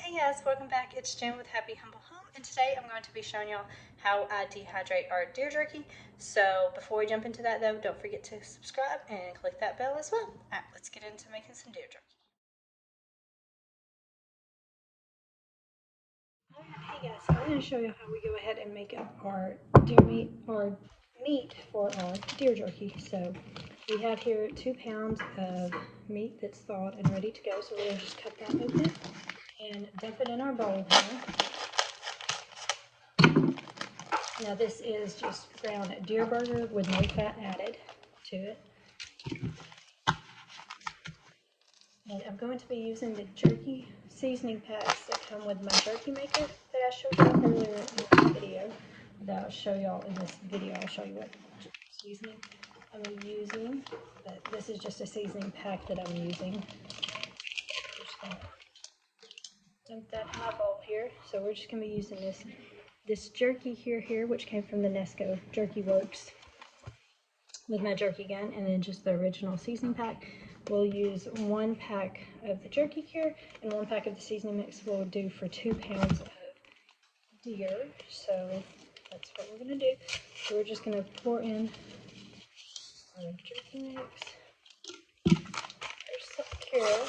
Hey guys, welcome back. It's Jen with Happy Humble Home, and today I'm going to be showing y'all how I dehydrate our deer jerky. So before we jump into that though, don't forget to subscribe and click that bell as well. Alright, let's get into making some deer jerky. Alright, hey guys, so I'm going to show you how we go ahead and make up our deer meat, or meat for our deer jerky. So we have here 2 pounds of meat that's thawed and ready to go. So we're going to just cut that open and dump it in our bowl here. Now this is just ground deer burger with no fat added to it. And I'm going to be using the jerky seasoning packs that come with my jerky maker that I showed you earlier in the video. That I'll show y'all in this video. I'll show you what seasoning I'm using. But this is just a seasoning pack that I'm using. Just gonna dump that in my bowl here. So we're just going to be using this jerky here, which came from the Nesco Jerky Works with my Jerky Gun, and then just the original seasoning pack. We'll use 1 pack of the jerky cure and 1 pack of the seasoning mix will do for 2 pounds of deer. So that's what we're going to do. So we're just going to pour in our jerky mix. There's some cure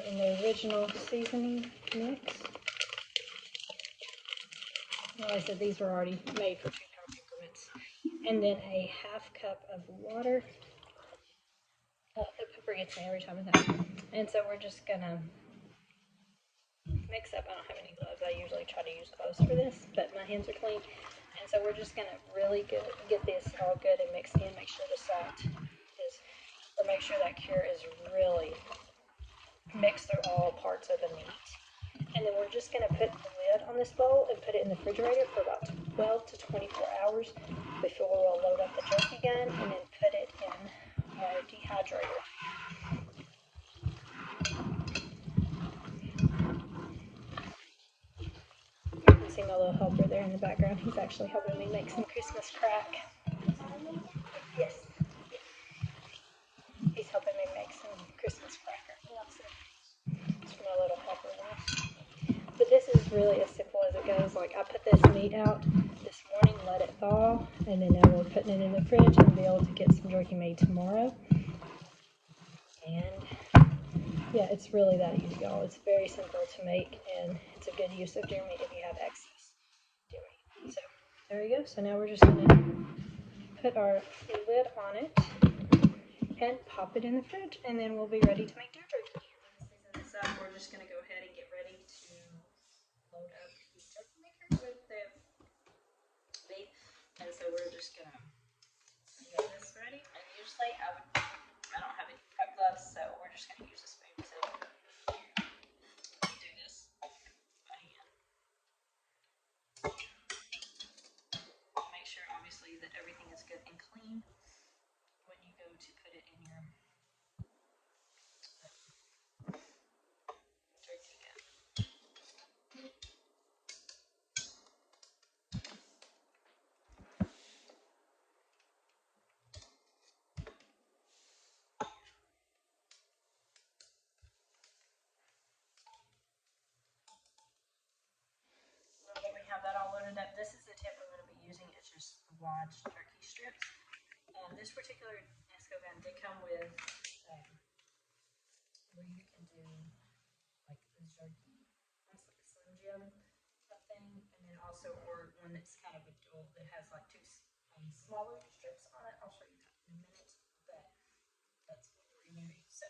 in the original seasoning mix. Like I said, these were already made for 2-pound increments. And then a 1/2 cup of water. The pepper gets me every time with that. And so we're just gonna mix up. I don't have any gloves. I usually try to use gloves for this, but my hands are clean. And so we're just gonna really get this all good and mixed in. Make sure the salt is, or make sure that cure is really mixed through all parts of the meat. And then we're just going to put the lid on this bowl and put it in the refrigerator for about 12 to 24 hours before we'll load up the jerky gun and then put it in our dehydrator. You can see my little helper there in the background. He's actually helping me make some Christmas crack. Yes. He's helping me make some Christmas cracker. It's my little helper there. But this is really as simple as it goes. Like, I put this meat out this morning, let it thaw, and then now we're putting it in the fridge and be able to get some jerky made tomorrow. And yeah, it's really that easy, y'all. It's very simple to make, and it's a good use of deer meat if you have excess deer meat. So there we go. So now we're just going to put our lid on it and pop it in the fridge, and then we'll be ready to make deer jerky. Season this up. We're just going to go ahead and get ready to load up the jerky maker with the meat, and so we're just gonna get this ready. And usually I don't have any prep gloves, so we're just gonna use a spoon to do this by hand. Make sure obviously that everything is good and clean when you go to put it in your jerky gun. We have that all loaded up. This is the tip I'm going to be using. It's just the wide jerky strips. This particular Nesco gun did come with where you can do like the jerky, that's like a Slim Jim thing, and then also or one that's kind of a dual that has like 2 smaller strips on it. I'll show you that in a minute, but that's what we're going to use. So,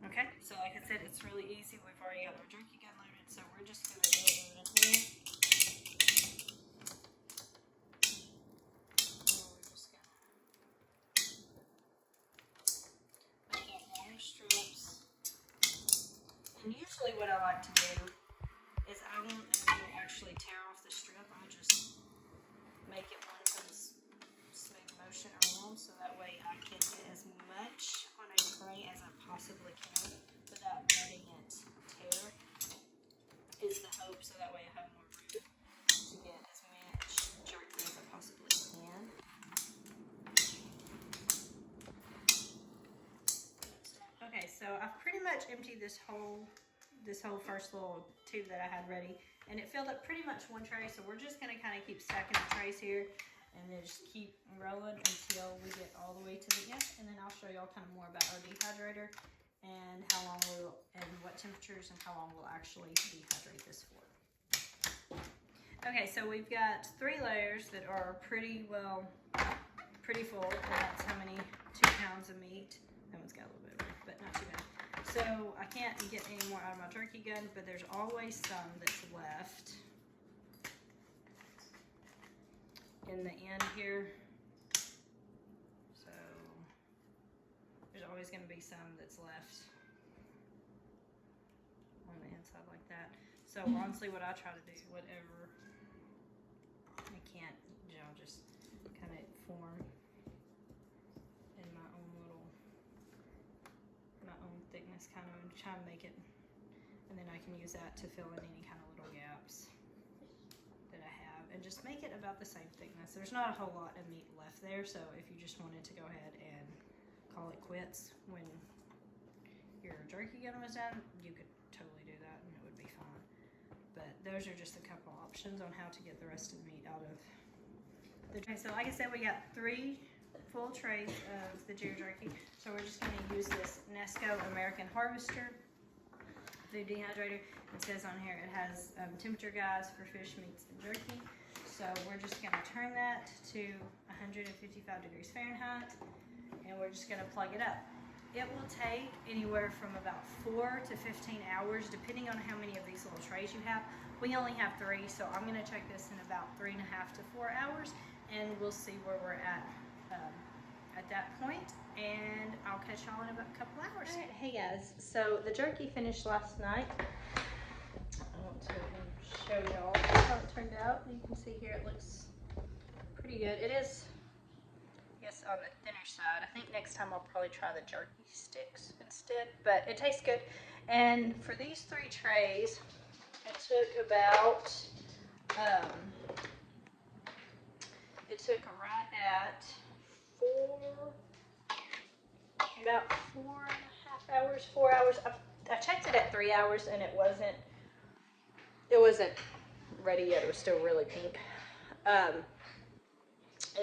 okay, so like I said, it's really easy. We've already got our jerky gun loaded, so we're just going to do it in here. And usually what I like to do is I won't actually tear off the strip. I'll just make it one of those smooth motion rolls so that way I can get as much on a tray as I possibly can without letting it tear is the hope, so that way I have more room to get as much jerky as I possibly can. Okay, so I've pretty much emptied this whole this whole first little tube that I had ready, and it filled up pretty much one tray. So we're just gonna kind of keep stacking the trays here, and then just keep rolling until we get all the way to the end. And then I'll show y'all kind of more about our dehydrator and how long we'll, and what temperatures and how long we'll actually dehydrate this for. Okay, so we've got 3 layers that are pretty full, and that's how many 2 pounds of meat. That one's got a little bit of it, but not too bad. So I can't get any more out of my Jerky Gun, but there's always some that's left in the end here. So there's always going to be some that's left on the inside like that. So honestly, what I try to do, whatever I can't, you know, just kind of form in my own thickness, kind of try to make it, and then I can use that to fill in any kind of little gaps that I have, and just make it about the same thickness. There's not a whole lot of meat left there, so if you just wanted to go ahead and call it quits when your Jerky Gun was done, you could totally do that and it would be fine. But those are just a couple options on how to get the rest of the meat out of the tray. So like I said, we got 3 full trays of the jerky. So we're just going to use this Nesco American Harvester food dehydrator. It says on here it has temperature guides for fish, meats, and jerky. So we're just going to turn that to 155 degrees Fahrenheit, and we're just going to plug it up. It will take anywhere from about 4 to 15 hours, depending on how many of these little trays you have. We only have 3, so I'm going to check this in about 3.5 to 4 hours, and we'll see where we're at that point, and I'll catch y'all in about a couple hours. All right, hey guys, so the jerky finished last night. I want to show y'all how it turned out. You can see here it looks pretty good. It is, I guess, on the thinner side. I think next time I'll probably try the jerky sticks instead, but it tastes good. And for these 3 trays, it took about, right at about 4.5 hours, 4 hours. I checked it at 3 hours, and it wasn't ready yet. It was still really pink. And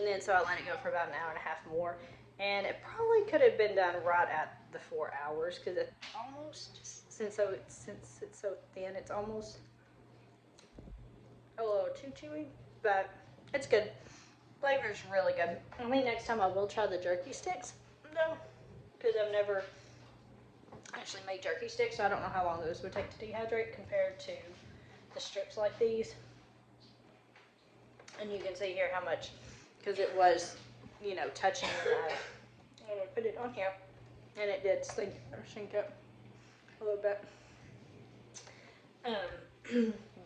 then so I let it go for about an hour and a half more, and it probably could have been done right at the 4 hours, because it almost, since it's so thin, it's almost a little too chewy, but it's good. Flavor's really good. I think next time I will try the jerky sticks, though, because I've never actually made jerky sticks, so I don't know how long those would take to dehydrate compared to the strips like these. And you can see here how much, because it was, you know, touching the knife. I'm going to put it on here, and it did sink up a little bit.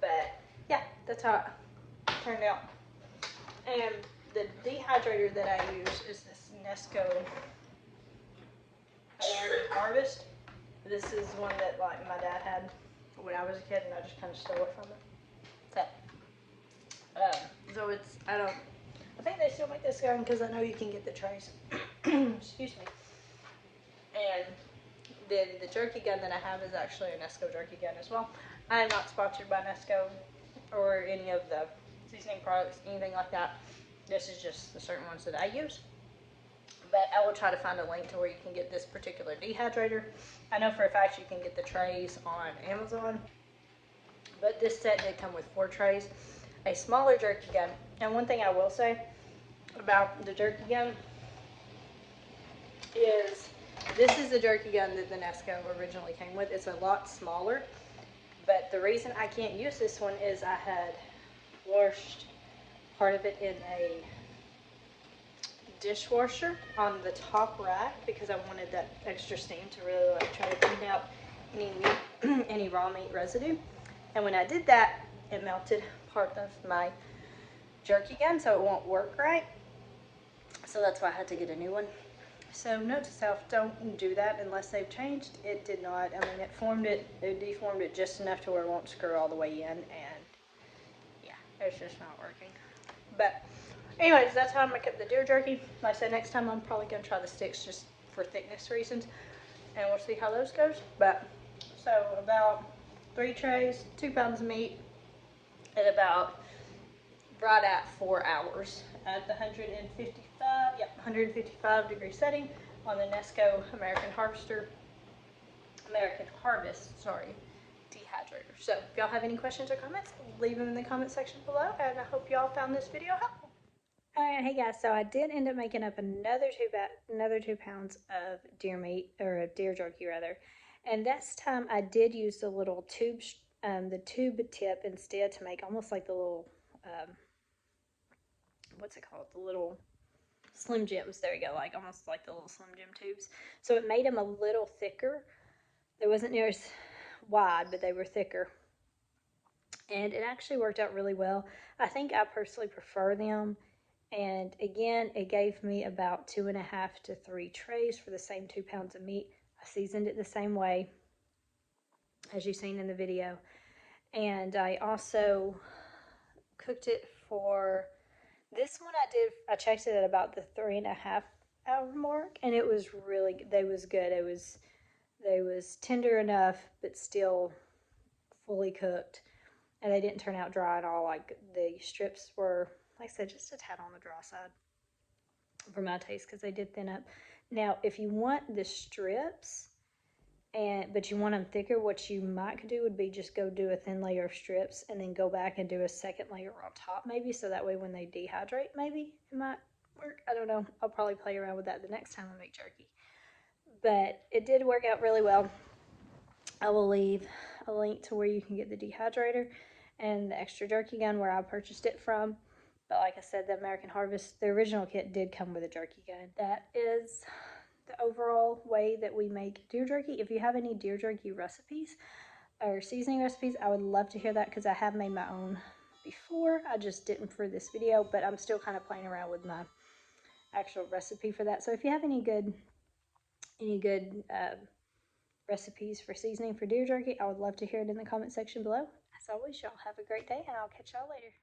But yeah, that's how it turned out. And the dehydrator that I use is this Nesco American Harvest. This is one that, like, my dad had when I was a kid, and I just kind of stole it from him. So it's, I think they still make this gun, because I know you can get the trays. Excuse me. And then the jerky gun that I have is actually a Nesco jerky gun as well. I am not sponsored by Nesco or any of the seasoning products, anything like that. This is just the certain ones that I use. But I will try to find a link to where you can get this particular dehydrator. I know for a fact you can get the trays on Amazon, but this set did come with 4 trays, a smaller jerky gun. And one thing I will say about the jerky gun is this is the jerky gun that the Nesco originally came with. It's a lot smaller, but the reason I can't use this one is I had washed part of it in a dishwasher on the top rack, because I wanted that extra steam to really, like, try to clean out any meat, any raw meat residue. And when I did that, it melted part of my jerky gun, so it won't work right. So that's why I had to get a new one. So note to self, don't do that unless they've changed. It did not. I mean, it deformed it just enough to where it won't screw all the way in, and yeah, it's just not working. But anyways, that's how I make up the deer jerky. Like I said, next time I'm probably going to try the sticks just for thickness reasons, and we'll see how those goes. But so about 3 trays, 2 pounds of meat, at about right at 4 hours at the 155 degree setting on the Nesco American Harvest, sorry, dehydrator. So if y'all have any questions or comments, leave them in the comment section below, and I hope y'all found this video helpful. Alright, hey guys, so I did end up making up another 2 pounds of deer meat, or of deer jerky rather, and this time I did use the little tube, the tube tip instead to make almost like the little, what's it called, the little Slim Jims, there you go, like almost like the little Slim Jim tubes. So it made them a little thicker. They wasn't near as wide, but they were thicker. And it actually worked out really well. I think I personally prefer them. And again, it gave me about 2.5 to 3 trays for the same 2 pounds of meat. I seasoned it the same way as you've seen in the video. And I also cooked it for, this one I checked it at about the 3.5 hour mark, and it was really, they was good. They was tender enough, but still fully cooked. And they didn't turn out dry at all. Like the strips were, like I said, just a tad on the dry side for my taste, because they did thin up. Now, if you want the strips, but you want them thicker, what you might do would be just go do a thin layer of strips and then go back and do a second layer on top maybe, so that way when they dehydrate, maybe it might work. I don't know. I'll probably play around with that the next time I make jerky. But it did work out really well. I will leave a link to where you can get the dehydrator and the extra jerky gun where I purchased it from. But like I said, the American Harvest, the original kit did come with a jerky gun. That is the overall way that we make deer jerky. If you have any deer jerky recipes or seasoning recipes, I would love to hear that, because I have made my own before. I just didn't for this video, but I'm still kind of playing around with my actual recipe for that. So if you have any good recipes for seasoning for deer jerky, I would love to hear it in the comment section below. As always, y'all have a great day, and I'll catch y'all later.